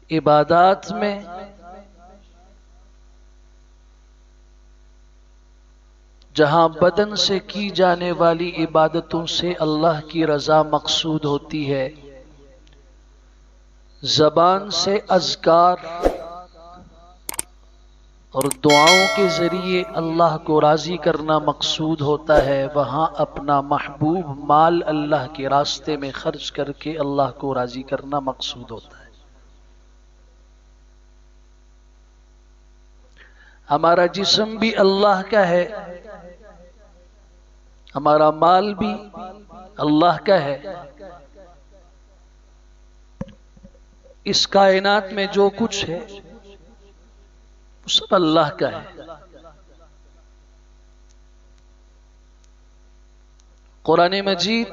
عبادات میں جہاں بدن سے کی جانے والی عبادتوں سے اللہ کی رضا مقصود ہوتی ہے، زبان سے اذکار اور دعاؤں کے ذریعے اللہ کو راضی کرنا مقصود ہوتا ہے، وہاں اپنا محبوب مال اللہ کے راستے میں خرچ کر کے اللہ کو راضی کرنا مقصود ہوتا ہے۔ ہمارا جسم بھی اللہ کا ہے، ہمارا مال بھی اللہ کا ہے۔ اس کائنات میں جو کچھ ہے وہ سب اللہ کا ہے۔ قرآن مجید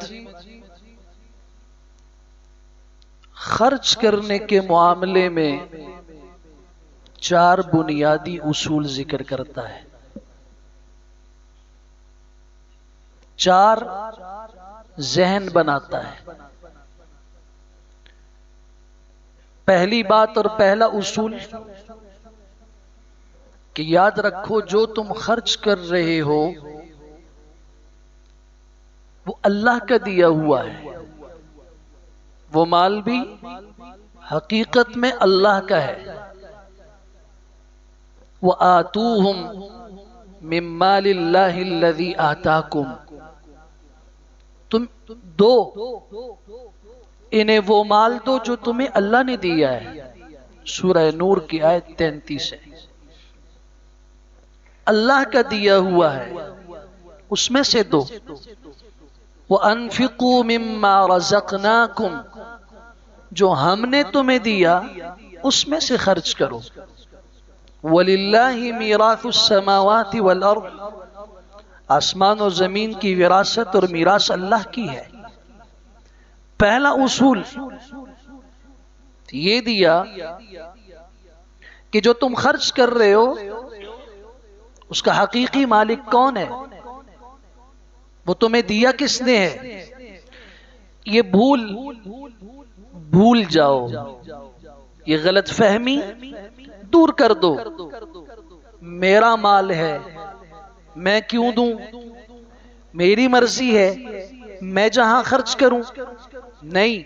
خرچ کرنے کے معاملے میں 4 بنیادی اصول ذکر کرتا ہے۔ 4 ذہن بناتا ہے۔ پہلی بات اور پہلا اصول کہ یاد رکھو جو تم خرچ کر رہے ہو وہ اللہ کا دیا ہوا ہے، وہ مال بھی حقیقت میں اللہ کا ہے۔ وَآتُوهُم مِّن مَّالِ اللَّهِ الَّذِي آتَاكُمْ، تم دو انہیں وہ مال دو جو تمہیں اللہ نے دیا ہے۔ سورہ نور کی آیت 33 ہے۔ اللہ کا دیا ہوا ہے، اس میں سے دو۔ وَأَنفِقُوا مِمَّا رَزَقْنَاكُمْ، جو ہم نے تمہیں دیا اس میں سے خرچ کرو۔ وَلِلَّهِ مِيرَاثُ السَّمَاوَاتِ وَالْأَرْضِ، آسمان و زمین کی وراثت اور میراث اللہ کی ہے۔ پہلا اصول یہ دیا کہ جو تم خرچ کر رہے ہو اس کا حقیقی مالک کون ہے، وہ تمہیں دیا کس نے ہے۔ یہ بھول جاؤ، یہ غلط فہمی دور کر دو۔ میرا مال ہے، میں کیوں دوں، میری مرضی ہے، میں جہاں خرچ کروں۔ نہیں،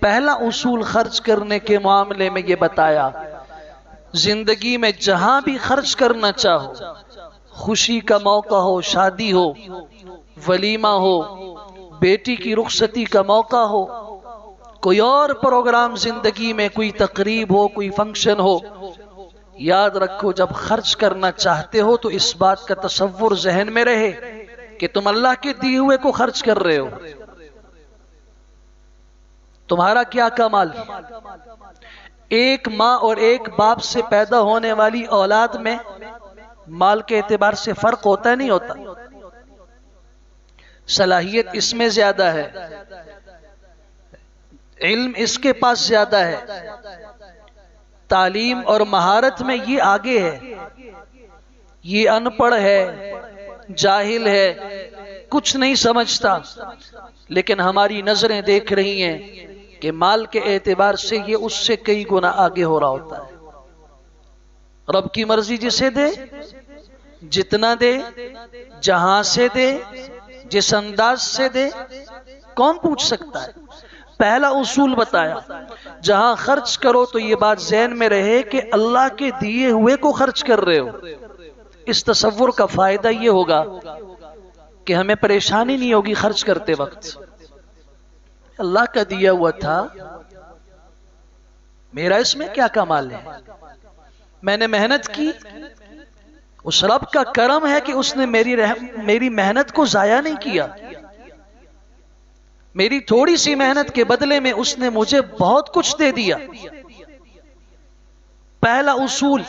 پہلا اصول خرچ کرنے کے معاملے میں یہ بتایا، زندگی میں جہاں بھی خرچ کرنا چاہو، خوشی کا موقع ہو، شادی ہو، ولیمہ ہو، بیٹی کی رخصتی کا موقع ہو، کوئی اور پروگرام زندگی میں، کوئی تقریب ہو، کوئی فنکشن ہو، یاد رکھو جب خرچ کرنا چاہتے ہو تو اس بات کا تصور ذہن میں رہے کہ تم اللہ کے دیے ہوئے کو خرچ کر رہے ہو۔ تمہارا کیا کمال، ایک ماں اور ایک باپ سے پیدا ہونے والی اولاد میں مال کے اعتبار سے فرق ہوتا ہے نہیں ہوتا؟ صلاحیت اس میں زیادہ ہے، علم اس کے پاس زیادہ ہے، تعلیم اور مہارت میں یہ آگے ہے، یہ ان پڑھ ہے، جاہل ہے، کچھ نہیں سمجھتا، لیکن ہماری نظریں دیکھ رہی ہیں کہ مال کے اعتبار سے یہ اس سے کئی گنا آگے ہو رہا ہوتا ہے۔ رب کی مرضی جسے دے، جتنا دے، جہاں سے دے، جس انداز سے دے، کون پوچھ سکتا ہے؟ پہلا اصول بتایا، جہاں خرچ کرو تو یہ بات ذہن میں رہے کہ اللہ کے دیے ہوئے کو خرچ کر رہے ہو۔ اس تصور کا فائدہ یہ ہوگا کہ ہمیں پریشانی نہیں ہوگی خرچ کرتے وقت۔ اللہ کا دیا ہوا تھا، میرا اس میں کیا کمال ہے، میں نے محنت کی، اس رب کا کرم ہے کہ اس نے میری محنت کو ضائع نہیں کیا، میری تھوڑی سی محنت کے بدلے میں اس نے مجھے بہت کچھ دے دیا۔ پہلا اصول،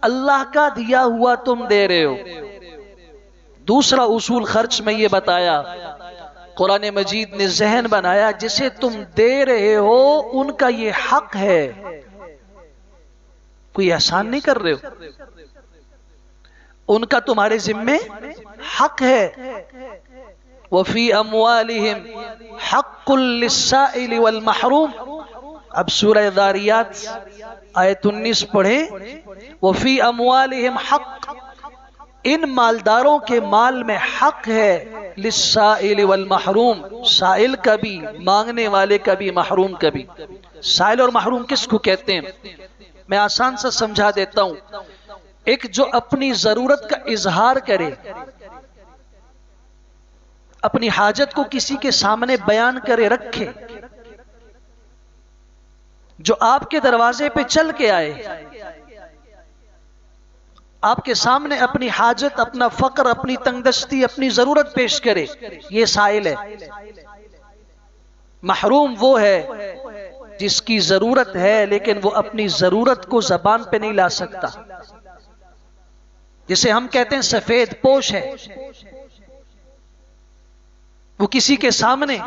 اللہ کا دیا ہوا تم دے رہے ہو۔ دوسرا اصول خرچ میں یہ بتایا، قرآن مجید نے ذہن بنایا، جسے تم دے رہے ہو ان کا یہ حق ہے، کوئی احسان نہیں کر رہے ہو، ان کا تمہارے ذمے حق ہے۔ وَفِي أَمْوَالِهِمْ حَقٌّ لِلسَّائِلِ وَالْمَحْرُومِ، اب سورہ داریات آیت 19 پڑھیں، وَفِي أَمْوَالِهِمْ حق، ان مالداروں کے مال میں حق ہے، للسائل والمحروم، سائل کا بھی، مانگنے والے کا بھی، محروم کا بھی۔ سائل اور محروم کس کو کہتے ہیں؟ میں آسان سے سمجھا دیتا ہوں۔ ایک جو اپنی ضرورت کا اظہار کرے، اپنی حاجت کو کسی کے سامنے بیان کرے، رکھے، جو آپ کے دروازے پہ چل کے آئے، آپ کے سامنے اپنی حاجت، اپنا فقر، اپنی تنگ دستی، اپنی ضرورت پیش کرے، یہ سائل ہے۔ محروم وہ ہے جس کی ضرورت ہے لیکن وہ اپنی ضرورت کو زبان پہ نہیں لا سکتا، جسے ہم کہتے ہیں سفید پوش ہے، وہ کسی کے سامنے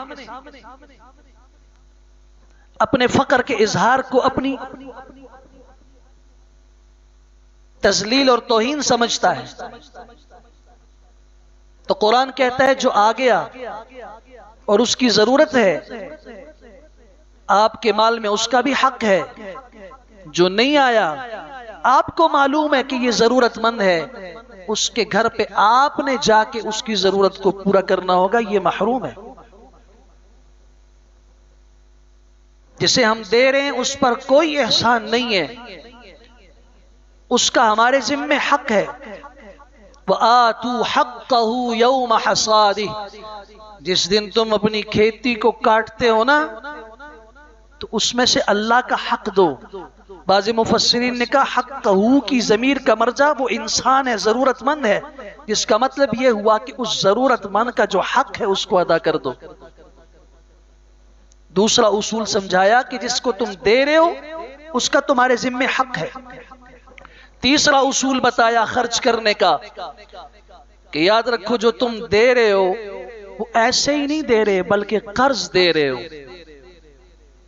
اپنے فقر کے اظہار کو اپنی تذلیل اور توہین سمجھتا ہے۔ تو قرآن کہتا ہے جو آ گیا اور اس کی ضرورت ہے، آپ کے مال میں اس کا بھی حق ہے۔ جو نہیں آیا، آپ کو معلوم ہے کہ یہ ضرورت مند ہے، اس کے گھر پہ آپ نے جا کے اس کی ضرورت کو پورا کرنا ہوگا، یہ محروم ہے۔ جسے ہم دے رہے ہیں اس پر کوئی احسان نہیں ہے، اس کا ہمارے ذمہ حق ہے۔ وَآتُوا حَقَّهُ يَوْمَ حَصَادِهِ، جس دن تم اپنی کھیتی کو کاٹتے ہو نا، تو اس میں سے اللہ کا حق دو۔ بعض مفسرین نے کہا حقہ کی ضمیر کا مرجع وہ انسان ہے، ضرورت مند ہے، جس کا مطلب یہ ہوا کہ اس ضرورت مند کا جو حق ہے اس کو ادا کر دو۔ دوسرا اصول سمجھایا کہ جس کو تم دے رہے ہو اس کا تمہارے ذمہ حق ہے۔ تیسرا اصول بتایا خرچ کرنے کا، کہ یاد رکھو جو تم دے رہے ہو وہ ایسے ہی نہیں دے رہے بلکہ قرض دے رہے ہو۔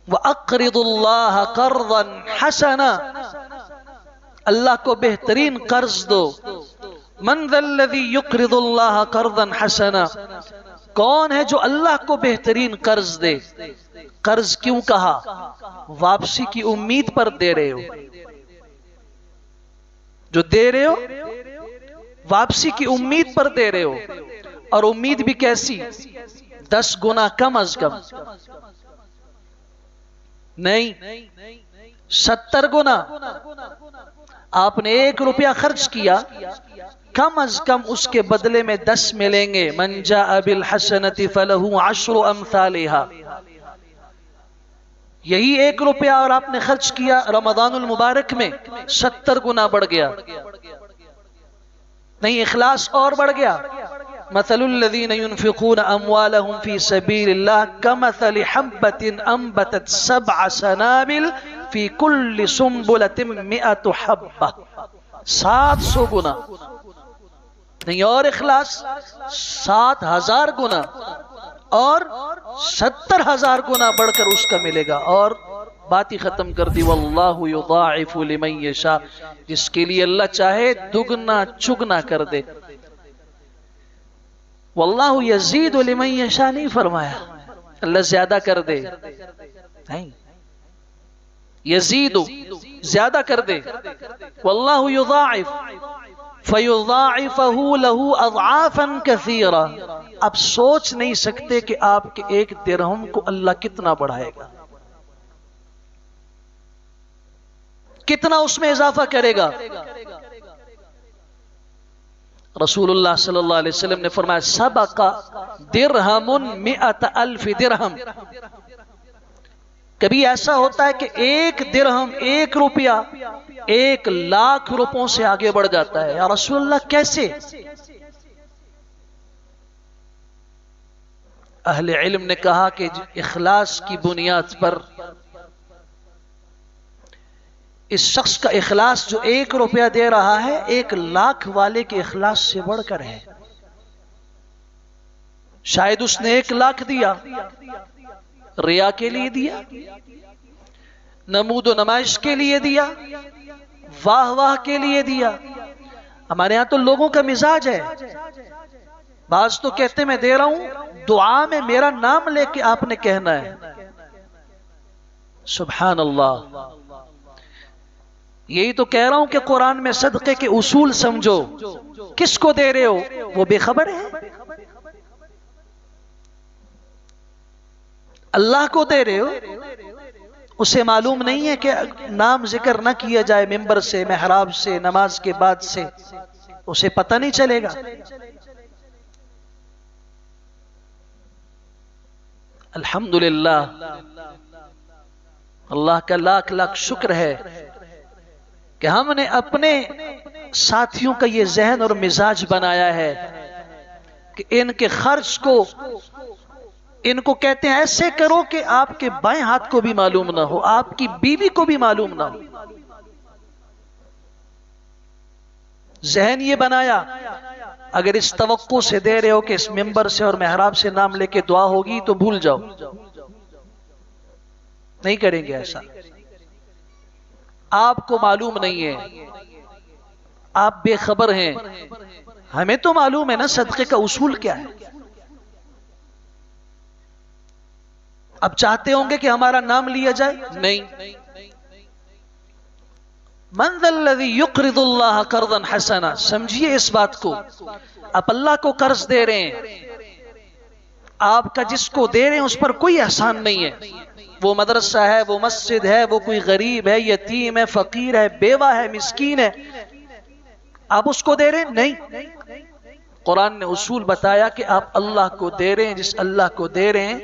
وَأَقْرِضُ اللَّهَ قَرْضًا حَسَنًا، اللہ کو بہترین قرض دو۔ مَنْ ذَا الَّذِي يُقْرِضُ اللَّهَ قَرْضًا حَسَنًا، کون ہے جو اللہ کو بہترین قرض دے؟ قرض کیوں کہا؟ واپسی کی امید پر دے رہے ہو، جو دے رہے ہو واپسی کی امید پر دے رہے ہو، اور امید بھی کیسی؟ 10 گنا کم از کم نہیں، 70 گنا۔ آپ نے 1 روپیہ خرچ کیا، کم از کم اس کے بدلے میں 10 ملیں گے۔ من جاء بالحسنۃ فلہ 10 امثالها، یہی 1 روپیہ اور آپ نے خرچ کیا رمضان المبارک میں، 70 گنا بڑھ گیا۔ نہیں، اخلاص اور بڑھ گیا۔ مثل الذین ينفقون اموالهم في سبيل الله كمثل حبة انبتت 7 سنابل في كل سنبلة 100 حبة، 700 گنا۔ نہیں، اور اخلاص 7,000 گنا اور 70,000 گنا بڑھ کر اس کا ملے گا۔ اور بات ہی ختم کر دی، واللہ یضاعف لمن یشاء، جس کے لیے اللہ چاہے دگنا چگنا کر دے۔ واللہ یزید لمن یشاء نہیں فرمایا اللہ زیادہ کر دے، نہیں، یزید زیادہ کر دے۔ واللہ یضاعف فیضاعفہ لہ اضعافا کثیرا، اب سوچ نہیں سکتے کہ آپ کے 1 درہم کو اللہ کتنا بڑھائے گا، کتنا اس میں اضافہ کرے گا۔ رسول اللہ صلی اللہ علیہ وسلم نے فرمایا سبق درہم 100,000 درہم، کبھی ایسا ہوتا ہے کہ 1 درہم، 1 روپیہ 1,00,000 روپوں سے آگے بڑھ جاتا ہے۔ یا رسول اللہ کیسے؟ اہل علم نے کہا کہ اخلاص کی بنیاد پر اس شخص کا اخلاص جو 1 روپیہ دے رہا ہے 1,00,000 والے کے اخلاص سے بڑھ کر ہے۔ شاید اس نے 1,00,000 دیا، ریا کے لیے دیا، نمود و نمائش کے لیے دیا، واہ واہ کے لیے دیا۔ ہمارے ہاں تو لوگوں کا مزاج ہے، بعض تو کہتے میں دے رہا ہوں، دعا میں میرا نام لے کے آپ نے کہنا ہے۔ سبحان اللہ. یہی تو کہہ رہا ہوں کہ قرآن میں صدقے کے اصول سمجھو. کس کو دے رہے ہو وہ بے خبر ہے. اللہ کو دے رہے ہو، اسے معلوم نہیں ہے کہ نام ذکر نہ کیا جائے ممبر سے، محراب سے، نماز کے بعد سے، اسے پتہ نہیں چلے گا. الحمدللہ، اللہ کا لاکھ لاکھ شکر ہے کہ ہم نے اپنے ساتھیوں کا یہ ذہن اور مزاج بنایا ہے کہ ان کے خرچ کو، ان کو کہتے ہیں ایسے کرو کہ آپ کے بائیں ہاتھ کو بھی معلوم نہ ہو، آپ کی بیوی کو بھی معلوم نہ ہو. ذہن یہ بنایا. اگر اس توقع سے دے رہے ہو کہ اس ممبر سے اور محراب سے نام لے کے دعا ہوگی تو بھول جاؤ، نہیں کریں گے ایسا. آپ کو معلوم نہیں ہے، آپ بے خبر ہیں. ہمیں تو معلوم ہے نا صدقے کا اصول کیا ہے. اب چاہتے ہوں گے کہ ہمارا نام لیا جائے؟ نہیں. من ذا الذی یقرض اللہ قرضا حسنا. سمجھیے اس بات کو. آپ اللہ کو قرض دے رہے ہیں، آپ کا جس کو دے رہے ہیں اس پر کوئی احسان نہیں ہے. وہ مدرسہ ہے، وہ مسجد ہے، وہ کوئی غریب ہے، یتیم ہے، فقیر ہے، بیوہ ہے، مسکین ہے، آپ اس کو دے رہے ہیں؟ نہیں. قرآن نے اصول بتایا کہ آپ اللہ کو دے رہے ہیں. جس اللہ کو دے رہے ہیں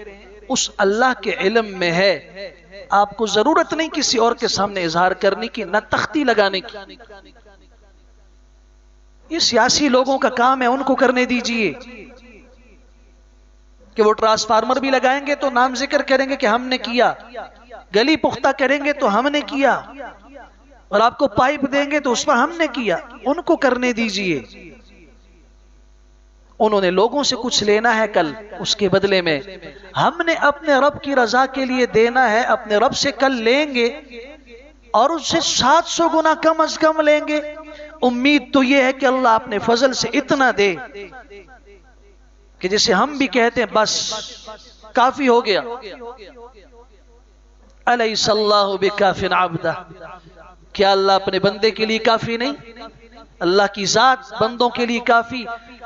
اس اللہ کے علم میں ہے. آپ کو ضرورت نہیں کسی اور کے سامنے اظہار کرنے کی، نہ تختی لگانے کی. یہ سیاسی لوگوں کا کام ہے، ان کو کرنے دیجئے. کہ وہ ٹرانسفارمر بھی لگائیں گے تو نام ذکر کریں گے کہ ہم نے کیا، گلی پختہ کریں گے تو ہم نے کیا، اور آپ کو پائپ دیں گے تو اس پر ہم نے کیا. ان کو کرنے دیجئے. انہوں نے لوگوں سے کچھ لینا ہے کل، اس کے بدلے میں ہم نے اپنے رب کی رضا کے لیے دینا ہے. اپنے رب سے کل لیں گے اور اس سے 700 گنا کم از کم لیں گے. امید تو یہ ہے کہ اللہ اپنے فضل سے اتنا دے کہ جسے ہم بھی کہتے ہیں بس کافی ہو گیا. الیس اللہ بکاف عبدہ. کیا اللہ اپنے بندے کے لیے کافی نہیں؟ اللہ کی ذات بندوں کے لیے کافی،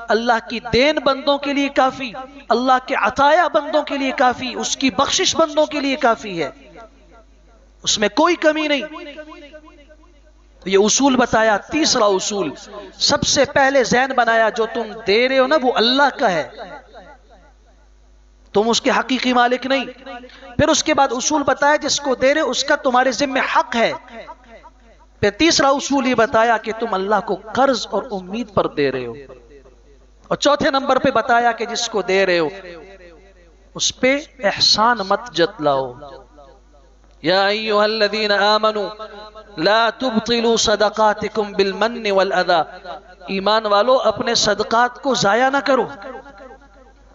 اللہ کی دین بندوں کے لیے کافی، اللہ کے عطایا بندوں کے لیے کافی، اس کی بخشش بندوں کے لیے کافی ہے. اس میں کوئی کمی نہیں. یہ اصول بتایا. تیسرا اصول، سب سے پہلے ذہن بنایا جو تم دے رہے ہو نا وہ اللہ کا ہے، تم اس کے حقیقی مالک نہیں. پھر اس کے بعد اصول بتایا جس کو دے رہے ہو اس کا تمہارے ذمہ حق ہے. پھر تیسرا اصول یہ بتایا کہ تم اللہ کو قرض اور امید پر دے رہے ہو. اور چوتھے نمبر پہ بتایا کہ جس کو دے رہے ہو اس پہ احسان مت جتلاؤ. یا ایھا الذین آمنوا لا تبطلوا صدقاتکم بالمن والاذی. ایمان والو اپنے صدقات کو ضائع نہ کرو.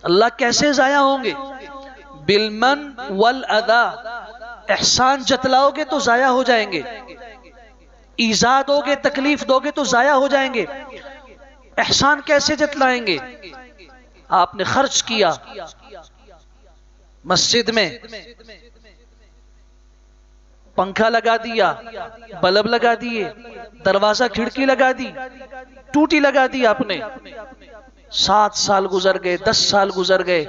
اللہ کیسے ضائع ہوں گے؟ بالمن والاذی. احسان جتلاؤ گے تو ضائع ہو جائیں گے، ایذا دو گے، تکلیف دو گے تو ضائع ہو جائیں گے. احسان کیسے جتلائیں گے؟ آپ نے خرچ کیا مسجد میں، پنکھا لگا دیا، بلب لگا دیے، دروازہ کھڑکی لگا دی، ٹوٹی لگا دی آپ نے. 7 سال گزر گئے، 10 سال گزر گئے،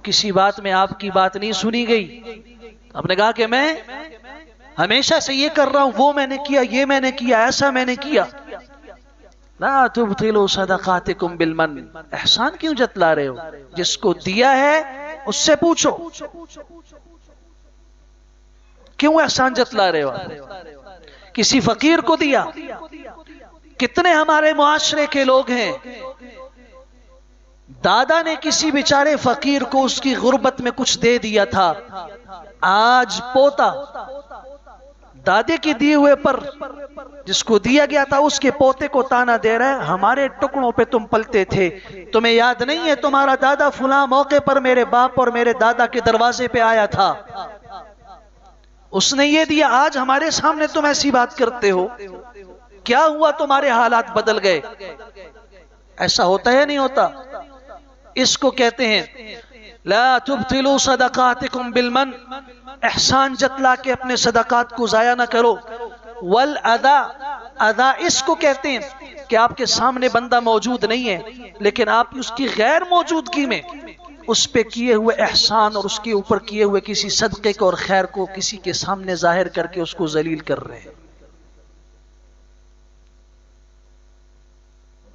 کسی بات میں آپ کی بات نہیں سنی گئی. آپ نے کہا کہ میں ہمیشہ سے یہ کر رہا ہوں، وہ میں نے کیا، یہ میں نے کیا، ایسا میں نے کیا. لا تبطلوا صدقاتکم بالمن. احسان کیوں جتلا رہے ہو؟ جس کو دیا ہے اس سے پوچھو کیوں احسان جتلا رہے ہو. کسی فقیر کو دیا. کتنے ہمارے معاشرے کے لوگ ہیں دادا نے کسی بیچارے فقیر کو اس کی غربت میں کچھ دے دیا تھا، آج پوتا دادے کی دیے ہوئے پر جس کو دیا گیا تھا اس کے پوتے کو تانا دے رہا ہے، ہمارے ٹکڑوں پہ تم پلتے تھے، تمہیں یاد نہیں ہے تمہارا دادا فلاں موقع پر میرے باپ اور میرے دادا کے دروازے پہ آیا تھا، اس نے یہ دیا، آج ہمارے سامنے تم ایسی بات کرتے ہو، کیا ہوا تمہارے حالات بدل گئے؟ ایسا ہوتا ہے نہیں ہوتا؟ اس کو کہتے ہیں لا تبطلوا صدقاتکم بالمن احسان جتلا کے اپنے صدقات کو ضائع نہ کرو. والادا، ادا اس کو کہتے ہیں کہ آپ کے سامنے بندہ موجود نہیں ہے لیکن آپ اس کی غیر موجودگی میں اس پہ کیے ہوئے احسان اور اس کے اوپر کیے ہوئے کسی صدقے کو اور خیر کو کسی کے سامنے ظاہر کر کے اس کو ذلیل کر رہے ہیں.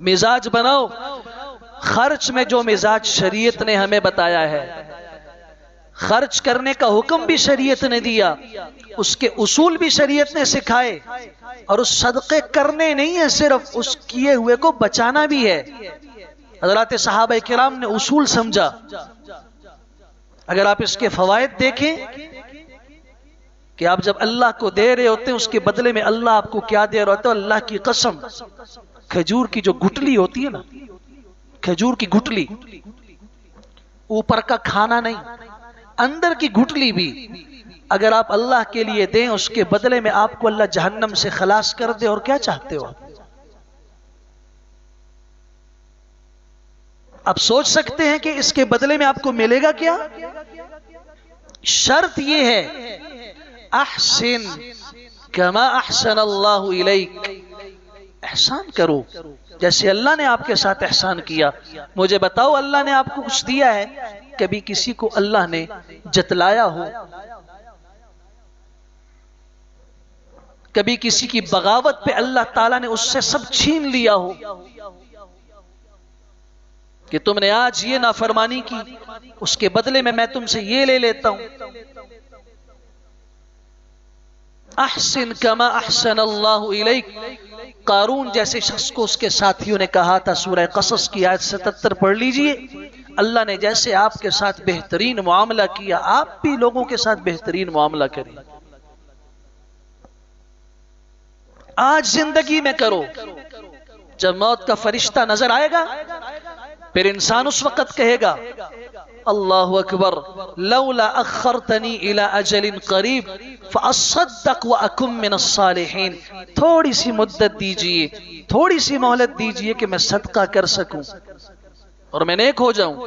مزاج بناؤ. خرچ میں جو مزاج شریعت نے ہمیں بتایا ہے، خرچ کرنے کا حکم بھی شریعت نے دیا، اس کے اصول بھی شریعت نے سکھائے، اور اس صدقے کرنے نہیں ہے، صرف اس کیے ہوئے کو بچانا بھی ہے. حضرات صحابہ کرام نے اصول سمجھا. اگر آپ اس کے فوائد دیکھیں کہ آپ جب اللہ کو دے رہے ہوتے ہیں اس کے بدلے میں اللہ آپ کو کیا دے رہا ہوتا ہے. اللہ کی قسم، کھجور کی جو گٹلی ہوتی ہے نا، کھجور کی گٹلی، اوپر کا کھانا نہیں، اندر کی گٹلی بھی اگر آپ اللہ کے لیے دیں اس کے بدلے میں آپ کو اللہ جہنم سے خلاص کر دے. اور کیا چاہتے ہو آپ سوچ سکتے ہیں کہ اس کے بدلے میں آپ کو ملے گا کیا؟ شرط یہ ہے احسن کما احسن اللہ الیک، احسان کرو جیسے اللہ نے آپ کے ساتھ احسان کیا. مجھے بتاؤ اللہ نے آپ کو کچھ دیا ہے، کبھی کسی کو اللہ نے جتلایا ہو؟ کبھی کسی کی بغاوت پہ اللہ تعالیٰ نے اس سے سب چھین لیا ہو کہ تم نے آج یہ نافرمانی کی، اس کے بدلے میں تم سے یہ لے لیتا ہوں؟ احسن کما احسن اللہ الیک. قارون جیسے شخص کو اس کے ساتھیوں نے کہا تھا، سورہ قصص کی آیت 77 پڑھ لیجئے. اللہ نے جیسے آپ کے ساتھ بہترین معاملہ کیا، آپ بھی لوگوں کے ساتھ بہترین معاملہ کریں. آج زندگی میں کرو، جب موت کا فرشتہ نظر آئے گا پھر انسان اس وقت کہے گا اللہ اکبر لولا اخرتنی الى اجل قریب فاصدق واکن من الصالحین. تھوڑی سی مدت دیجئے، تھوڑی سی مہلت دیجئے کہ میں صدقہ کر سکوں اور میں نیک ہو جاؤں.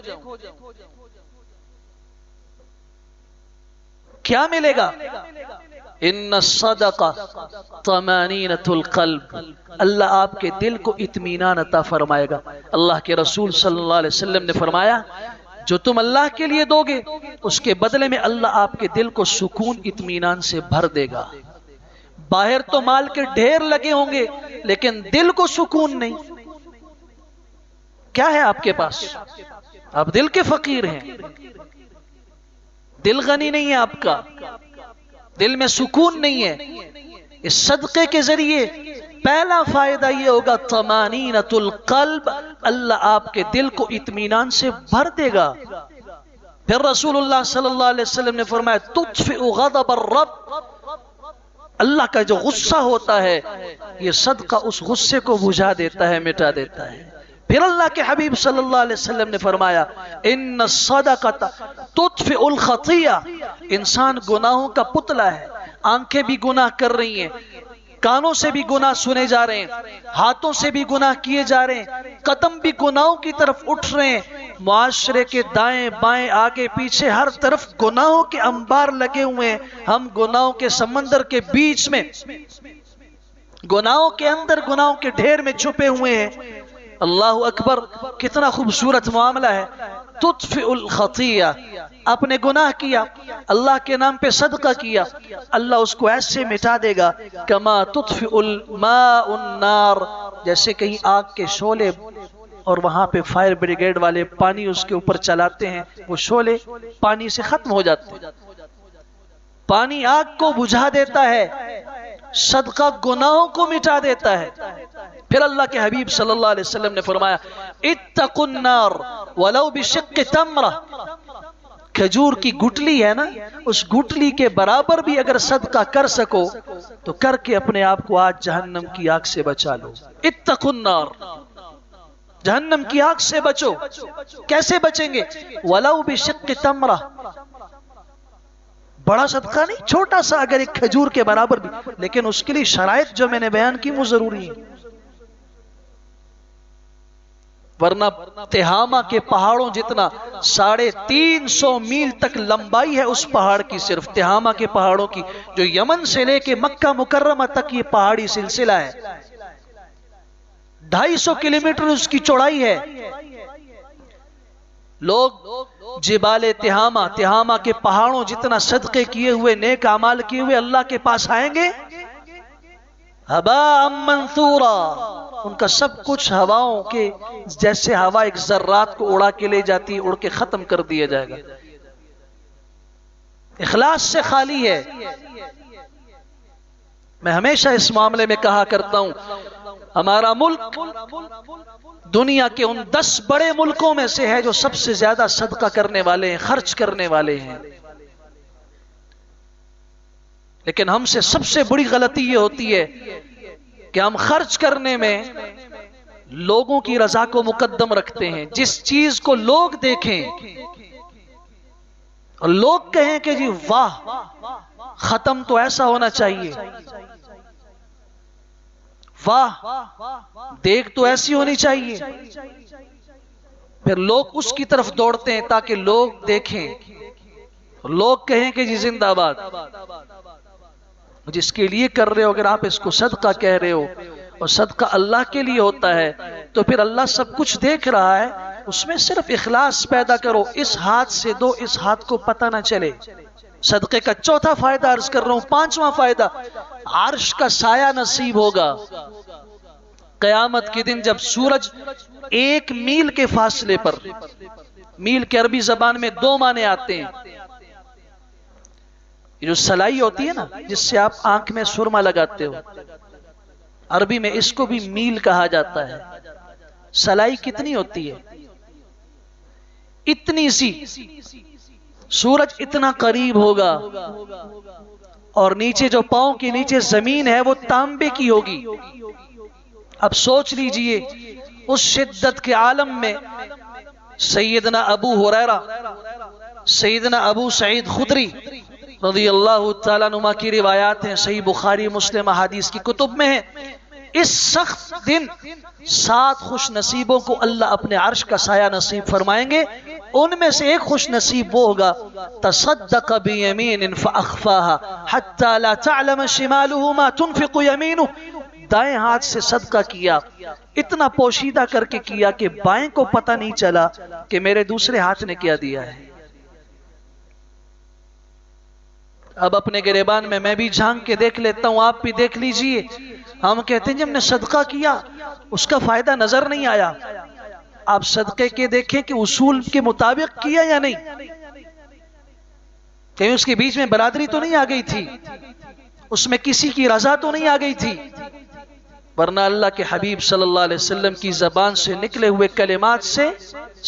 کیا ملے گا؟ ان الصدقہ طمانینۃ القلب، اللہ آپ کے دل کو اطمینان عطا فرمائے گا. اللہ کے رسول صلی اللہ علیہ وسلم نے فرمایا جو تم اللہ کے لیے دو گے اس کے بدلے میں اللہ آپ کے دل کو سکون اطمینان سے بھر دے گا. باہر تو مال کے ڈھیر لگے ہوں گے لیکن دل کو سکون نہیں. کیا ہے آپ کے پاس؟ آپ دل کے فقیر ہیں، دل غنی نہیں ہے آپ کا، دل میں سکون نہیں ہے. اس صدقے کے ذریعے پہلا فائدہ یہ ہوگا طمانینۃ القلب، اللہ آپ کے دل کو اطمینان سے بھر دے گا. پھر رسول اللہ صلی اللہ علیہ وسلم نے فرمایا تطفئ غضب الرب، اللہ کا جو غصہ ہوتا ہے یہ صدقہ اس غصے کو بجھا دیتا ہے، مٹا دیتا ہے. پھر اللہ کے حبیب صلی اللہ علیہ وسلم نے فرمایا ان الصدقۃ تطفئ الخطیہ، انسان گناہوں کا پتلا ہے، آنکھیں بھی گناہ کر رہی ہیں، کانوں سے بھی گناہ سنے جا رہے ہیں، ہاتھوں سے بھی گناہ کیے جا رہے ہیں، قدم بھی گناہوں کی طرف اٹھ رہے ہیں، معاشرے کے دائیں بائیں آگے پیچھے ہر طرف گناہوں کے انبار لگے ہوئے ہیں. ہم گناہوں کے سمندر کے بیچ میں، گناہوں کے اندر، گناہوں کے ڈھیر میں چھپے ہوئے ہیں. اللہ اکبر، کتنا خوبصورت معاملہ ہے. تطفئ الخطیہ، آپ نے گناہ کیا، اللہ کے نام پہ صدقہ کیا، اللہ اس کو ایسے مٹا دے گا کما تطفئ الماء النار، جیسے کہیں آگ کے شعلے اور وہاں پہ فائر بریگیڈ والے پانی اس کے اوپر چلاتے ہیں، وہ شعلے پانی سے ختم ہو جاتے ہیں. پانی آگ کو بجھا دیتا ہے، صدقہ گناہوں کو مٹا دیتا ہے. پھر اللہ کے حبیب صلی اللہ علیہ وسلم نے فرمایا اتقوا النار ولو بشق تمرہ، کھجور کی گٹلی ہے نا، اس گٹلی کے برابر بھی اگر صدقہ کر سکو تو کر کے اپنے آپ کو آج جہنم کی آگ سے بچا لو. اتقوا النار، جہنم کی آگ سے بچو. کیسے بچیں گے؟ ولو بشق تمرہ، بڑا صدقہ نہیں، چھوٹا سا اگر ایک کھجور کے برابر بھی، لیکن اس کے لیے شرائط جو میں نے بیان کی وہ ضروری ہے. ورنہ تہامہ کے پہاڑوں جتنا 350 میل تک لمبائی ہے اس پہاڑ کی، صرف تہامہ کے پہاڑوں کی، جو یمن سے لے کے مکہ مکرمہ تک یہ پہاڑی سلسلہ ہے، 250 کلومیٹر اس کی چوڑائی ہے۔ لوگ جبال تہامہ کے پہاڑوں جتنا صدقے کیے ہوئے، نیک اعمال کیے ہوئے اللہ کے پاس آئیں گے، ہباء منثورا، ان کا سب کچھ ہواؤں کے جیسے ہوا ایک ذرات کو اڑا کے لے جاتی ہے، اڑ کے ختم کر دیا جائے گا۔ اخلاص سے خالی ہے۔ میں ہمیشہ اس معاملے میں کہا کرتا ہوں، ہمارا ملک دنیا کے ان 10 بڑے ملکوں میں سے ہے جو سب سے زیادہ صدقہ کرنے والے ہیں، خرچ کرنے والے ہیں، لیکن ہم سے سب سے بڑی غلطی یہ ہوتی ہے کہ ہم خرچ کرنے میں لوگوں کی رضا کو مقدم رکھتے ہیں۔ جس چیز کو لوگ دیکھیں اور لوگ کہیں کہ جی واہ ختم تو ایسا ہونا چاہیے، واہ دیکھ تو ایسی ہونی چاہیے، پھر لوگ اس کی طرف دوڑتے ہیں تاکہ لوگ دیکھیں، لوگ کہیں کہ جی زندہ باد۔ جس کے لیے کر رہے ہو، اگر آپ اس کو صدقہ کہہ رہے ہو اور صدقہ اللہ کے لیے ہوتا ہے تو پھر اللہ سب کچھ دیکھ رہا ہے، اس میں صرف اخلاص پیدا کرو، اس ہاتھ سے دو، اس ہاتھ کو پتہ نہ چلے۔ صدقے کا چوتھا فائدہ عرض کر رہا ہوں، 5واں فائدہ، عرش کا سایہ نصیب ہوگا۔ قیامت کے دن جب سورج 1 میل کے فاصلے پر، میل کے عربی زبان میں 2 معنی آتے ہیں، یہ جو سلائی ہوتی ہے نا جس سے آپ آنکھ میں سرما لگاتے ہو، عربی میں اس کو بھی میل کہا جاتا ہے۔ سلائی کتنی ہوتی ہے؟ اتنی سی، سورج اتنا قریب ہوگا اور نیچے جو پاؤں کے نیچے زمین ہے وہ تانبے کی ہوگی۔ اب سوچ لیجئے اس شدت کے عالم میں سیدنا ابو ہریرہ، سیدنا ابو سعید خدری رضی اللہ تعالیٰ عنہ کی روایات ہیں، صحیح بخاری مسلم احادیث کی کتب میں ہیں، اس سخت دن 7 خوش نصیبوں کو اللہ اپنے عرش کا سایہ نصیب فرمائیں گے۔ ان میں سے ایک خوش نصیب وہ ہوگا، تصدق بیمین فاخفاها حتى لا تعلم شماله ما تنفق يمينه، دائیں ہاتھ سے صدقہ کیا، اتنا پوشیدہ کر کے کیا کہ بائیں کو پتہ نہیں چلا کہ میرے دوسرے ہاتھ نے کیا دیا ہے۔ اب اپنے گریبان میں بھی جھانک کے دیکھ لیتا ہوں، آپ بھی دیکھ لیجئے، ہم کہتے ہیں جب ہم نے صدقہ کیا اس کا فائدہ نظر نہیں آیا۔ آپ صدقے کے دیکھیں کہ اصول کے مطابق کیا یا نہیں، کہیں اس کے بیچ میں برادری تو نہیں آ گئی تھی، اس میں کسی کی رضا تو نہیں آ گئی تھی، ورنہ اللہ کے حبیب صلی اللہ علیہ وسلم کی زبان سے نکلے ہوئے کلمات سے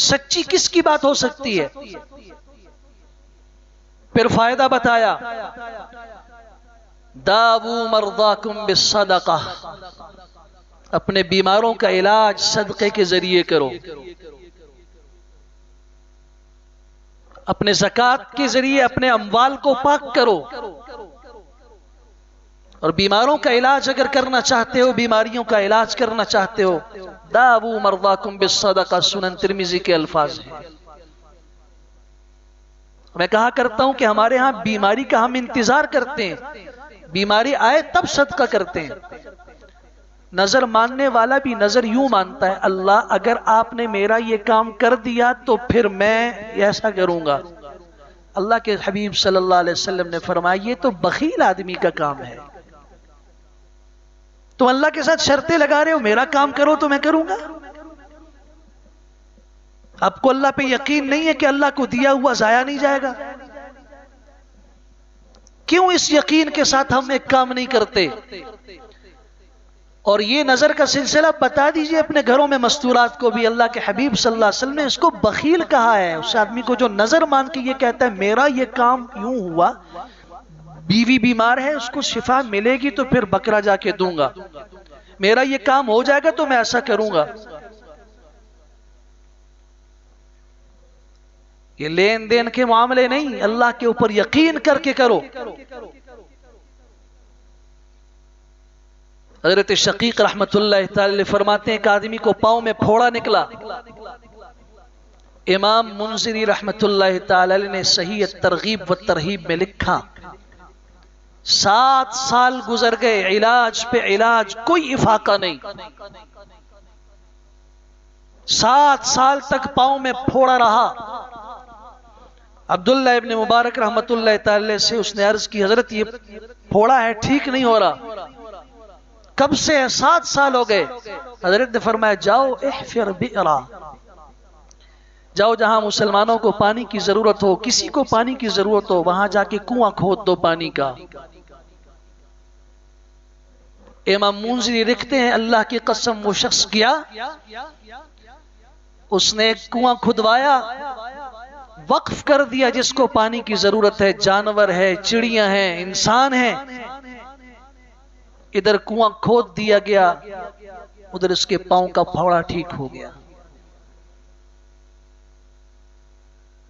سچی کس کی بات ہو سکتی ہے؟ پھر فائدہ بتایا، داووا مرضاکم بالصدقہ، اپنے بیماروں کا علاج صدقے کے ذریعے کرو، اپنے زکوٰۃ کے ذریعے اپنے اموال کو پاک کرو، اور بیماروں کا علاج اگر کرنا چاہتے ہو، بیماریوں کا علاج کرنا چاہتے ہو، داووا مرضاکم بالصدقہ، سنن ترمذی کے الفاظ ہیں۔ میں کہا کرتا ہوں کہ ہمارے ہاں بیماری کا ہم انتظار کرتے ہیں، بیماری آئے تب صدقہ کرتے ہیں۔ نظر ماننے والا بھی نظر یوں مانتا ہے، اللہ اگر آپ نے میرا یہ کام کر دیا تو پھر میں ایسا کروں گا۔ اللہ کے حبیب صلی اللہ علیہ وسلم نے فرمایا یہ تو بخیل آدمی کا کام ہے، تم اللہ کے ساتھ شرطیں لگا رہے ہو، میرا کام کرو تو میں کروں گا۔ آپ کو اللہ پہ یقین نہیں ہے کہ اللہ کو دیا ہوا ضائع نہیں جائے گا؟ کیوں اس یقین کے ساتھ ہم ایک کام نہیں کرتے؟ اور یہ نظر کا سلسلہ بتا دیجئے اپنے گھروں میں مستورات کو بھی، اللہ کے حبیب صلی اللہ علیہ وسلم نے اس کو بخیل کہا ہے، اس آدمی کو جو نظر مان کے یہ کہتا ہے میرا یہ کام یوں ہوا، بیوی بیمار ہے اس کو شفا ملے گی تو پھر بکرا جا کے دوں گا، میرا یہ کام ہو جائے گا تو میں ایسا کروں گا۔ یہ لین دین کے معاملے نہیں، اللہ کے اوپر یقین کر کے کرو۔ حضرت شقیق رحمت اللہ تعالی فرماتے ہیں ایک آدمی کو پاؤں میں پھوڑا نکلا. امام منذری رحمت اللہ تعالی نے صحیح ترغیب و ترہیب میں لکھا 7 سال گزر گئے، علاج پہ علاج، کوئی افاقہ نہیں. 7 سال تک پاؤں میں پھوڑا رہا. عبداللہ ابن مبارک رحمت اللہ تعالی سے اس نے عرض کی حضرت یہ پھوڑا ہے ٹھیک نہیں ہو رہا، کب سے 7 سال ہو گئے. حضرت نے فرمایا جاؤ احفر بئرا، جاؤ جہاں مسلمانوں کو پانی کی ضرورت ہو، کسی کو پانی کی ضرورت ہو، وہاں جا کے کنواں کھود دو پانی کا. امام منذری لکھتے ہیں اللہ کی قسم وہ شخص گیا، اس نے ایک کنواں کھدوایا، وقف کر دیا جس کو پانی کی ضرورت ہے، جانور ہے، چڑیاں ہیں، انسان ہیں. ادھر کنواں کھود دیا گیا، ادھر اس کے پاؤں کا پھوڑا ٹھیک ہو گیا.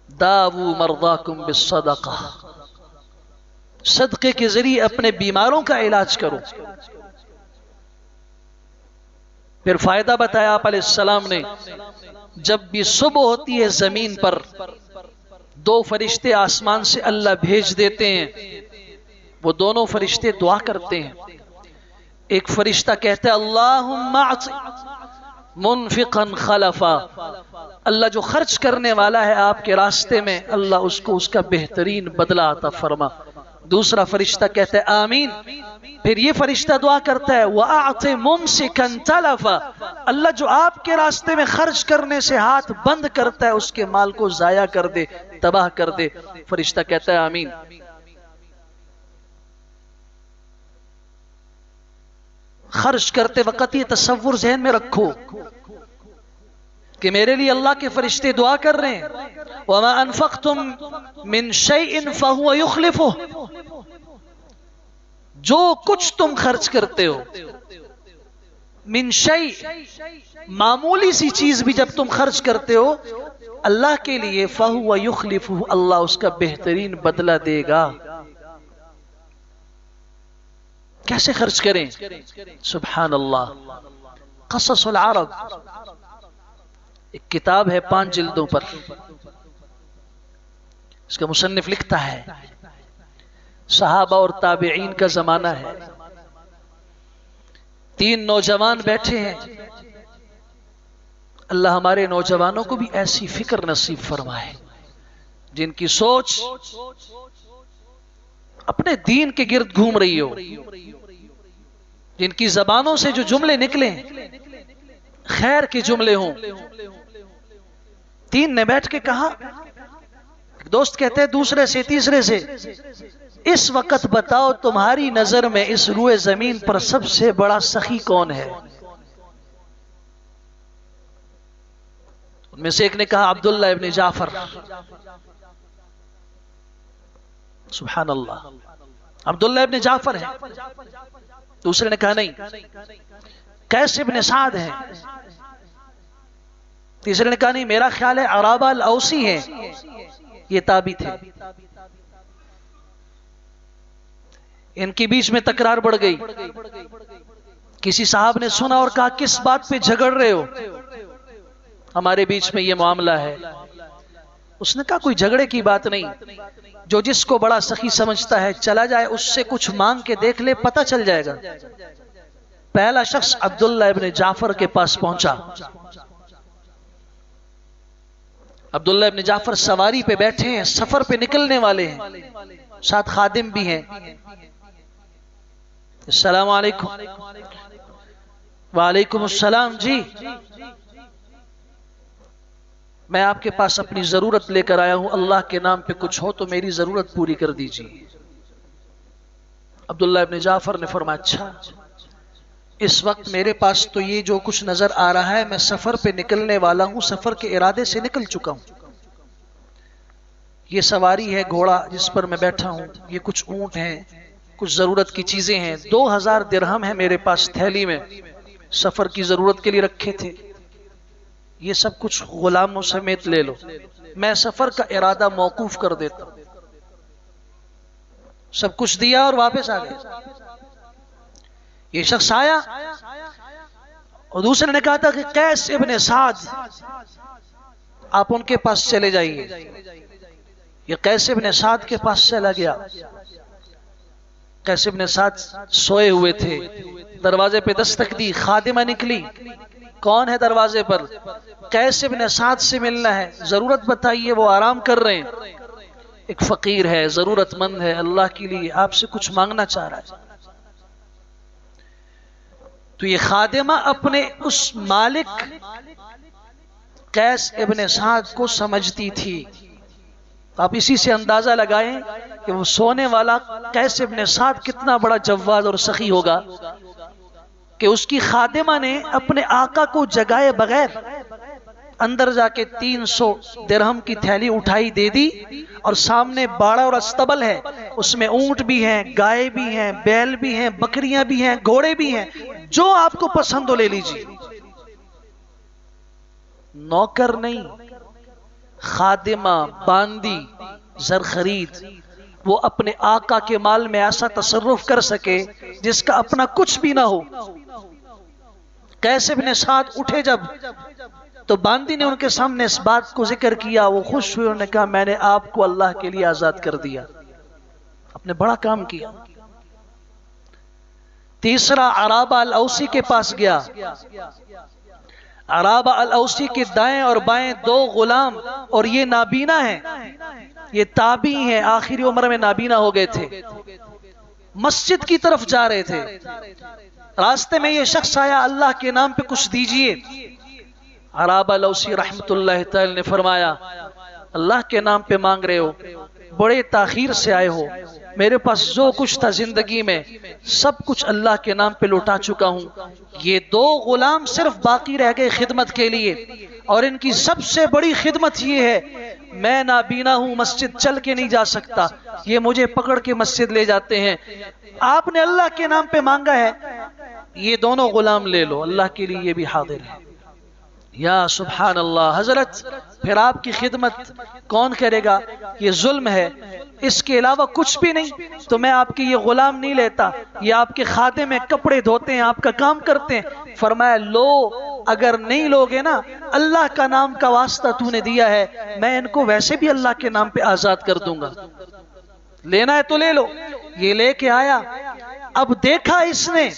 داووا مرضاکم بالصدقہ، صدقے کے ذریعے اپنے بیماروں کا علاج کرو. پھر فائدہ بتایا آپ علیہ السلام نے، جب بھی صبح ہوتی ہے زمین پر 2 فرشتے آسمان سے اللہ بھیج دیتے ہیں، وہ دونوں فرشتے دعا کرتے ہیں. ایک فرشتہ کہتا ہے اللہم اعط منفقا خلفا، اللہ جو خرچ کرنے والا ہے آپ کے راستے میں اللہ اس کو اس کا بہترین بدلہ عطا فرما. دوسرا فرشتہ کہتا ہے آمین. پھر یہ فرشتہ دعا کرتا ہے وَأَعْطِ مُمْسِكًا تَلَفًا، اللہ جو آپ کے راستے میں خرچ کرنے سے ہاتھ بند کرتا ہے اس کے مال کو ضائع کر دے، تباہ کر دے. فرشتہ کہتا ہے آمین. خرچ کرتے وقت یہ تصور ذہن میں رکھو کہ میرے لیے اللہ کے فرشتے دعا کر رہے ہیں. وَمَا أَنفَقْتُم مِّن شَيْءٍ فَهُوَ يُخْلِفُهُ، جو کچھ تم خرچ کرتے ہو، من شیء، معمولی سی چیز بھی جب تم خرچ کرتے ہو اللہ کے لیے، فَهُوَ يُخْلِفُهُ، اللہ اس کا بہترین بدلہ دے گا. کیسے خرچ کریں؟ سبحان اللہ. قصص العرب ایک کتاب ہے 5 جلدوں پر، اس کا مصنف لکھتا ہے صحابہ اور تابعین کا زمانہ ہے، 3 نوجوان بیٹھے ہیں. اللہ ہمارے نوجوانوں کو بھی ایسی فکر نصیب فرمائے جن کی سوچ اپنے دین کے گرد گھوم رہی ہو، جن کی زبانوں سے جو جملے نکلیں خیر کے جملے ہوں. 3 نے بیٹھ کے کہا، ایک دوست کہتے ہیں دوسرے سے، تیسرے سے، اس وقت بتاؤ تمہاری نظر میں اس روئے زمین پر سب سے بڑا سخی کون ہے؟ ان میں سے ایک نے کہا عبداللہ ابن جعفر. سبحان اللہ، عبداللہ ابن جعفر ہے. دوسرے نے کہا نہیں، قیس ابن سعد ہے. تیسرے نے کہا نہیں، میرا خیال ہے عرابہ الاوسی ہیں، یہ تابعی تھے. ان کے بیچ میں تکرار بڑھ گئی. کسی صاحب نے سنا اور کہا کس بات پہ جھگڑ رہے ہو؟ ہمارے بیچ میں یہ معاملہ ہے. اس نے کہا کوئی جھگڑے کی بات نہیں، جو جس کو بڑا سخی سمجھتا ہے چلا جائے اس سے کچھ مانگ کے دیکھ لے، پتہ چل جائے گا. پہلا شخص عبداللہ ابن جعفر کے پاس پہنچا. عبداللہ ابن جعفر سواری پہ بیٹھے ہیں، سفر پہ نکلنے والے ہیں، ساتھ خادم بھی ہیں. السلام علیکم. وعلیکم السلام. جی میں آپ کے پاس اپنی ضرورت لے کر آیا ہوں، اللہ کے نام پہ کچھ ہو تو میری ضرورت پوری کر دیجیے. عبداللہ ابن جعفر نے فرمایا اچھا، اس وقت میرے پاس تو یہ جو کچھ نظر آ رہا ہے، میں سفر پہ نکلنے والا ہوں، سفر کے ارادے سے نکل چکا ہوں. یہ سواری ہے گھوڑا جس پر میں بیٹھا ہوں، یہ کچھ اونٹ ہیں، کچھ ضرورت کی چیزیں ہیں، 2000 درہم ہے میرے پاس تھیلی میں، سفر کی ضرورت کے لیے رکھے تھے. یہ سب کچھ غلاموں سمیت لے لو، میں سفر کا ارادہ موقوف کر دیتا ہوں. سب کچھ دیا اور واپس آ گئے. یہ شخص آیا اور دوسرے نے کہا تھا کہ قیس ابن سعد آپ ان کے پاس چلے جائیے. یہ قیس ابن سعد کے پاس چلا گیا. قیس ابن سعد سوئے ہوئے تھے. دروازے پہ دستک دی. خادمہ نکلی. کون ہے دروازے پر؟ قیس ابن سعد سے ملنا ہے. ضرورت بتائیے. وہ آرام کر رہے ہیں. ایک فقیر ہے, ضرورت مند ہے, اللہ کے لیے آپ سے کچھ مانگنا چاہ رہا ہے. تو یہ خادمہ اپنے اس مالک قیس ابن سعد کو سمجھتی تھی. آپ اسی سے اندازہ لگائیں کہ وہ سونے والا قیس ابن سعد کتنا بڑا جواد اور سخی ہوگا کہ اس کی خادمہ نے اپنے آقا کو جگائے بغیر اندر جا کے 300 درہم کی تھیلی اٹھائی دے دی, اور سامنے باڑا اور استبل ہے, اس میں اونٹ بھی ہیں, گائے بھی ہیں, بیل بھی ہیں, بکریاں بھی ہیں, گھوڑے بھی ہیں, جو آپ کو پسند ہو لے لیجیے. نوکر نہیں, خادمہ, باندی, زر خرید. وہ اپنے آقا کے مال میں ایسا تصرف کر سکے جس کا اپنا کچھ بھی نہ ہو. قیس ابن سعد اٹھے جب, تو باندی نے ان کے سامنے اس بات کو ذکر کیا. وہ خوش ہوئے. انہوں نے کہا میں نے آپ کو اللہ کے لیے آزاد کر دیا. آپ نے بڑا کام کیا. تیسرا عرابہ الاوسی کے پاس گیا. عرابہ الاوسی کے دائیں اور بائیں 2 غلام, اور یہ نابینا ہیں, یہ تابعی ہیں, آخری عمر میں نابینا ہو گئے تھے. مسجد کی طرف جا رہے تھے. راستے میں یہ شخص آیا, اللہ کے نام پہ کچھ دیجئے. عرابہ الاوسی رحمت اللہ تعالی نے فرمایا اللہ کے نام پہ مانگ رہے ہو, بڑے تاخیر سے آئے ہو. میرے پاس جو کچھ تھا زندگی میں سب کچھ اللہ کے نام پہ لوٹا چکا ہوں. یہ 2 غلام صرف باقی رہ گئے خدمت کے لیے, اور ان کی سب سے بڑی خدمت یہ ہے میں نابینا ہوں, مسجد چل کے نہیں جا سکتا, یہ مجھے پکڑ کے مسجد لے جاتے ہیں. آپ نے اللہ کے نام پہ مانگا ہے, یہ دونوں غلام لے لو, اللہ کے لیے یہ بھی حاضر ہے. یا سبحان اللہ. حضرت پھر آپ کی خدمت کون کرے گا؟ یہ ظلم ہے, اس کے علاوہ کچھ بھی نہیں. تو میں آپ کی یہ غلام نہیں لیتا, یہ آپ کے خادم ہیں, کپڑے دھوتے ہیں, آپ کا کام کرتے ہیں. فرمایا لو, اگر نہیں لوگے نا, اللہ کا نام کا واسطہ تو نے دیا ہے, میں ان کو ویسے بھی اللہ کے نام پہ آزاد کر دوں گا. لینا ہے تو لے لو. یہ لے کے آیا. اب دیکھا اس نے,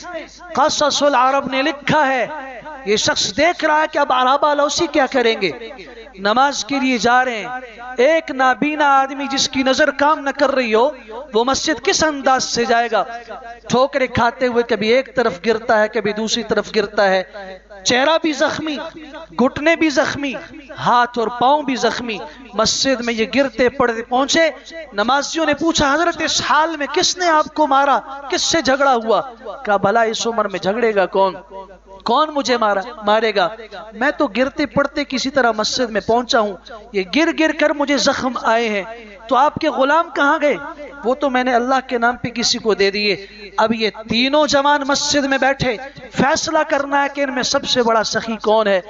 قصص العرب نے لکھا ہے, یہ شخص دیکھ رہا ہے کہ اب عرابہ الاوسی کیا کریں گے. نماز کے لیے جا رہے ہیں. ایک نابینا آدمی جس کی نظر کام نہ کر رہی ہو, وہ مسجد کس انداز سے جائے گا؟ ٹھوکریں کھاتے ہوئے کبھی ایک طرف گرتا ہے, کبھی دوسری طرف گرتا ہے. چہرہ بھی زخمی, گھٹنے بھی زخمی, ہاتھ اور پاؤں بھی زخمی. مسجد میں یہ گرتے پڑتے پہنچے. نمازیوں نے پوچھا حضرت اس حال میں کس نے آپ کو مارا, کس سے جھگڑا ہوا؟ کہا بھلا اس عمر میں جھگڑے گا کون, کون مجھے مارے گا؟ میں تو گرتے پڑتے کسی طرح مسجد میں پہنچا ہوں, یہ گر گر کر مجھے زخم آئے ہیں. تو آپ کے غلام کہاں گئے؟ وہ تو میں نے اللہ کے نام پہ کسی کو دے دیے. اب یہ تینوں جوان مسجد میں بیٹھے, فیصلہ کرنا ہے کہ ان میں سب سے بڑا سخی کون ہے.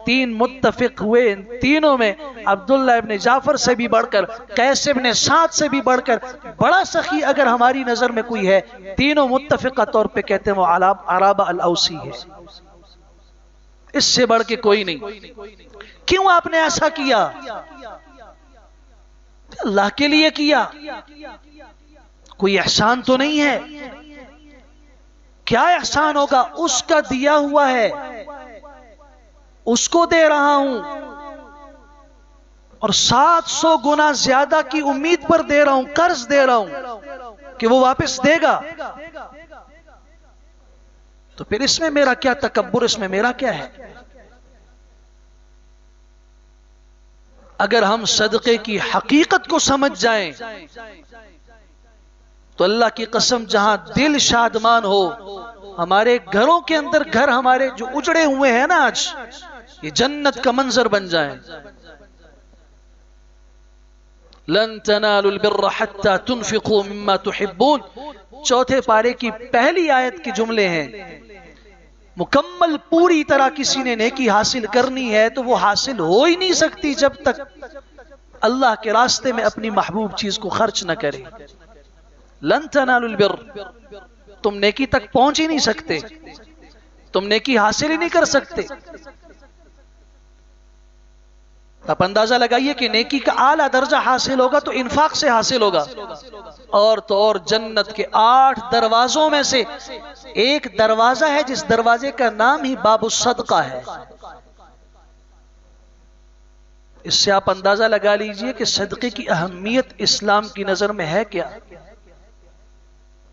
3 متفق ہوئے. ان تینوں میں عبداللہ ابن جعفر سے بھی بڑھ کر, قیس ابن سعد سے بھی بڑھ کر بڑا سخی اگر ہماری نظر میں کوئی ہے, تینوں متفقہ طور پہ کہتے ہیں وہ عرابہ الاوسی ہے. اس سے بڑھ کے کوئی نہیں. کیوں آپ نے ایسا کیا؟ اللہ کے لیے کیا. کوئی احسان تو نہیں ہے. کیا احسان ہوگا؟ اس کا دیا ہوا ہے, اس کو دے رہا ہوں, اور 700 گنا زیادہ کی امید پر دے رہا ہوں, قرض دے رہا ہوں کہ وہ واپس دے گا. تو پھر اس میں میرا کیا تکبر, اس میں میرا کیا ہے؟ اگر ہم صدقے کی حقیقت کو سمجھ جائیں تو اللہ کی قسم جہاں دل شادمان ہو, ہمارے گھروں کے اندر, گھر ہمارے جو اجڑے ہوئے ہیں نا آج, یہ جنت کا منظر بن جائیں. لن تنالوا البر حتى تنفقوا مما تحبون, 4 پارے کی پہلی آیت کے جملے ہیں. مکمل پوری طرح کسی نے نیکی حاصل کرنی ہے تو وہ حاصل ہو ہی نہیں سکتی جب تک اللہ کے راستے میں اپنی محبوب چیز کو خرچ نہ کرے. لن تنالوا البر, تم نیکی تک پہنچ ہی نہیں سکتے، تم نیکی حاصل ہی نہیں کر سکتے۔ اب اندازہ لگائیے کہ نیکی کا اعلیٰ درجہ حاصل ہوگا تو انفاق سے حاصل ہوگا، اور تو اور جنت کے 8 دروازوں میں سے ایک دروازہ ہے جس دروازے کا نام ہی باب الصدقہ ہے۔ اس سے آپ اندازہ لگا لیجئے کہ صدقے کی اہمیت اسلام کی نظر میں ہے کیا۔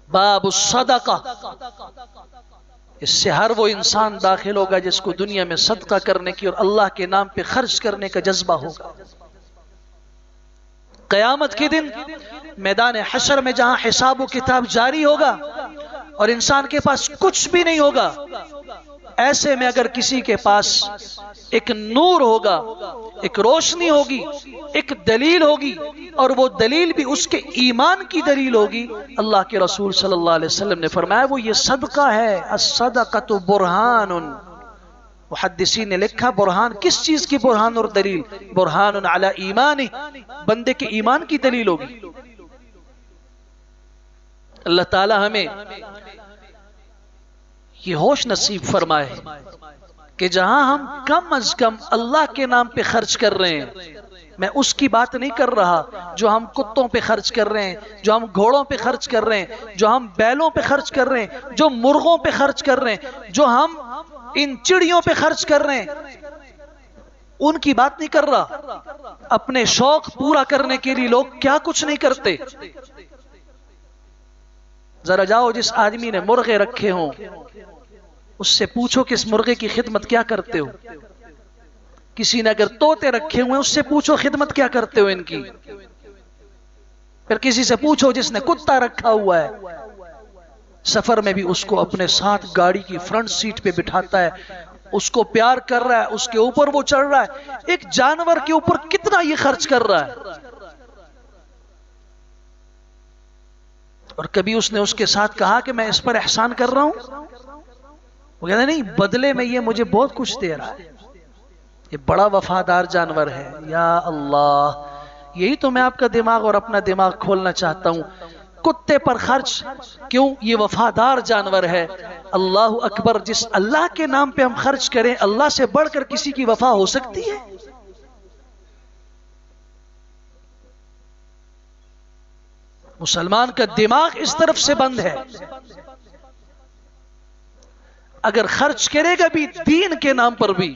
باب الصدقہ، اس سے ہر وہ انسان داخل ہوگا جس کو دنیا میں صدقہ کرنے کی اور اللہ کے نام پہ خرچ کرنے کا جذبہ ہوگا۔ قیامت کے دن میدان حشر میں جہاں حساب و کتاب جاری ہوگا اور انسان کے پاس کچھ بھی نہیں ہوگا، ایسے میں اگر کسی کے پاس ایک نور ہوگا، ایک روشنی ہوگی، ایک دلیل ہوگی، اور وہ دلیل بھی اس کے ایمان کی دلیل ہوگی، اللہ کے رسول صلی اللہ علیہ وسلم نے فرمایا وہ یہ صدقہ ہے۔ الصدقۃ برہان، محدثین نے لکھا برہان کس چیز کی برہان اور دلیل؟ برہان علی ایمانہ، بندے کے ایمان کی دلیل ہوگی۔ اللہ تعالی ہمیں یہ ہوش نصیب فرمائے کہ جہاں ہم کم از کم اللہ کے نام پہ خرچ کر رہے ہیں، میں اس کی بات نہیں کر رہا جو ہم کتوں پہ خرچ کر رہے ہیں، جو ہم گھوڑوں پہ خرچ کر رہے ہیں، جو ہم بیلوں پہ خرچ کر رہے ہیں، جو مرغوں پہ خرچ کر رہے ہیں، جو ہم ان چڑیوں پہ خرچ کر رہے ہیں، ان کی بات نہیں کر رہا۔ اپنے شوق پورا کرنے کے لیے لوگ کیا کچھ نہیں کرتے۔ ذرا جاؤ جس آدمی نے مرغے رکھے ہوں اس سے پوچھو کہ اس مرغے کی خدمت کیا کرتے ہو۔ کسی نے اگر طوطے رکھے ہوئے اس سے پوچھو خدمت کیا کرتے ہو ان کی۔ پھر کسی سے پوچھو جس نے کتا رکھا ہوا ہے، سفر میں بھی اس کو اپنے ساتھ گاڑی کی فرنٹ سیٹ پہ بٹھاتا ہے، اس کو پیار کر رہا ہے، اس کے اوپر وہ چڑھ رہا ہے، ایک جانور کے اوپر کتنا یہ خرچ کر رہا ہے۔ اور کبھی اس نے اس کے ساتھ کہا کہ میں اس پر احسان کر رہا ہوں؟ وہ کہتا نہیں، بدلے میں یہ مجھے بہت کچھ دے رہا ہے، یہ بڑا وفادار جانور ہے۔ یا اللہ، یہی تو میں آپ کا دماغ اور اپنا دماغ کھولنا چاہتا ہوں۔ کتے پر خرچ کیوں؟ یہ وفادار جانور ہے۔ اللہ اکبر، جس اللہ کے نام پہ ہم خرچ کریں، اللہ سے بڑھ کر کسی کی وفا ہو سکتی ہے؟ مسلمان کا دماغ اس طرف سے بند ہے۔ اگر خرچ کرے گا بھی دین کے نام پر بھی،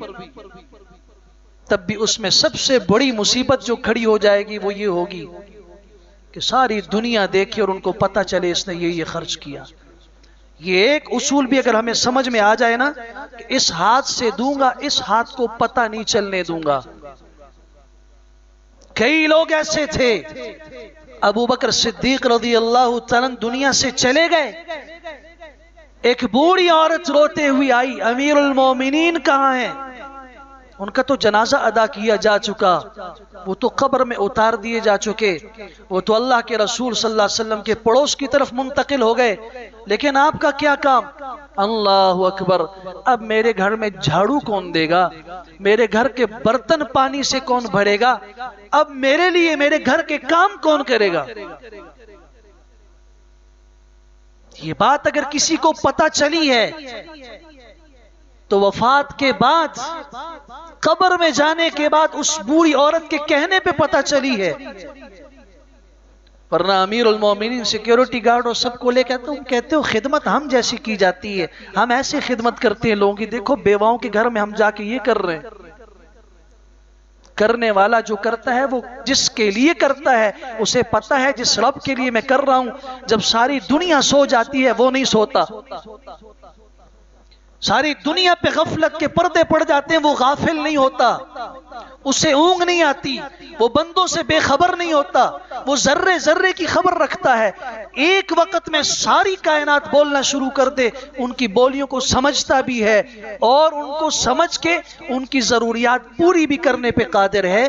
تب بھی اس میں سب سے بڑی مصیبت جو کھڑی ہو جائے گی وہ یہ ہوگی کہ ساری دنیا دیکھے اور ان کو پتہ چلے اس نے یہ خرچ کیا۔ یہ ایک اصول بھی اگر ہمیں سمجھ میں آ جائے نا کہ اس ہاتھ سے دوں گا، اس ہاتھ کو پتہ نہیں چلنے دوں گا۔ کئی لوگ ایسے تھے، ابو بکر صدیق رضی اللہ تعالیٰ دنیا سے چلے گئے، ایک بوڑھی عورت روتے ہوئی آئی، امیر المومنین کہاں ہیں؟ ان کا تو جنازہ ادا کیا جا چکا، وہ تو قبر میں اتار دیے جا چکے، وہ تو اللہ کے رسول صلی اللہ علیہ وسلم کے پڑوس کی طرف منتقل ہو گئے، لیکن آپ کا کیا کام؟ اللہ اکبر، اب میرے گھر میں جھاڑو کون دے گا؟ میرے گھر کے برتن پانی سے کون بھرے گا؟ اب میرے لیے میرے گھر کے کام کون کرے گا؟ یہ بات اگر کسی کو پتہ چلی ہے تو وفات کے بعد، قبر میں جانے کے بعد اس بوڑھی عورت کے کہنے پہ پتہ چلی ہے، ورنہ امیر المومنین سیکیورٹی گارڈ اور سب کو لے کہتے ہو خدمت ہم جیسی کی جاتی ہے، ہم ایسے خدمت کرتے ہیں لوگوں کی، دیکھو بیواؤں کے گھر میں ہم جا کے یہ کر رہے ہیں۔ کرنے والا جو کرتا ہے وہ جس کے لیے کرتا ہے اسے پتا ہے جس رب کے لیے میں کر رہا ہوں، جب ساری دنیا سو جاتی ہے وہ نہیں سوتا، ساری دنیا پہ غفلت کے پردے پڑ جاتے ہیں وہ غافل نہیں ہوتا، اسے اونگ نہیں آتی، وہ بندوں سے بے خبر نہیں ہوتا، وہ ذرے ذرے کی خبر رکھتا ہے، ایک وقت میں ساری کائنات بولنا شروع کر دے ان کی بولیوں کو سمجھتا بھی ہے اور ان کو سمجھ کے ان کی ضروریات پوری بھی کرنے پہ قادر ہے۔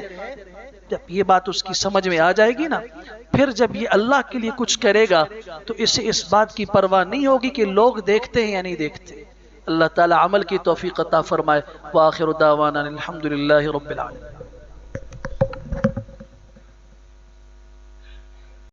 جب یہ بات اس کی سمجھ میں آ جائے گی نا، پھر جب یہ اللہ کے لیے کچھ کرے گا تو اسے اس بات کی پرواہ نہیں ہوگی کہ لوگ دیکھتے ہیں یا نہیں دیکھتے۔ اللہ تعالی عمل کی توفیق عطا فرمائے۔ وآخر دعوانا الحمدللہ رب العالمین۔